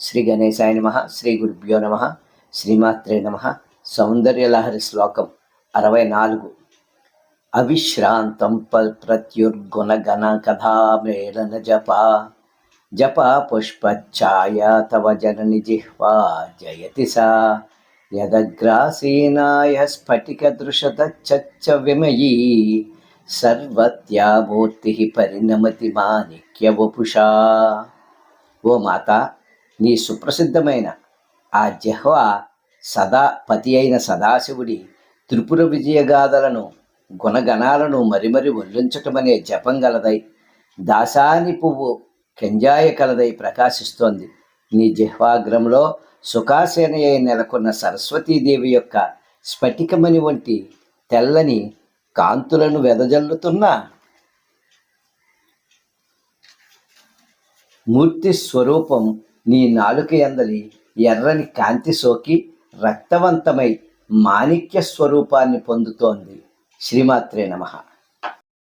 శ్రీ గణేశాయ నమః. శ్రీ గురుభ్యో నమః. శ్రీమాత్రే నమః. సౌందర్యలహరి శ్లోకం 64. అవిశ్రాంతం ప్రత్యుర్గుణగణ కథామేళన జప పుష్పఛాయ తవ జనని జిహ్వా జయతి సా యదగ్రాసీనాయ స్ఫటికదృశతచ్చ విమయీ సర్వత్యామూర్తి పరిణమతి మాణిక్యవపుషా. ఓ మాత, నీ సుప్రసిద్ధమైన ఆ జిహ్వ సదా పతి అయిన సదాశివుడి త్రిపుర విజయగాథలను గుణగణాలను మరిమరి ఒల్లించటమనే జపం గలదై, దాసాని పువ్వు కెంజాయ కలదై ప్రకాశిస్తోంది. నీ జిహ్వాగ్రంలో సుఖాసేనయై నెలకొన్న సరస్వతీదేవి యొక్క స్ఫటికమణి వంటి తెల్లని కాంతులను వెదజల్లుతున్న మూర్తి స్వరూపం నీ నాలుక యందలి ఎర్రని కాంతి సోకి రక్తవంతమై మాణిక్య స్వరూపాన్ని పొందుతోంది. శ్రీమాత్రే నమః.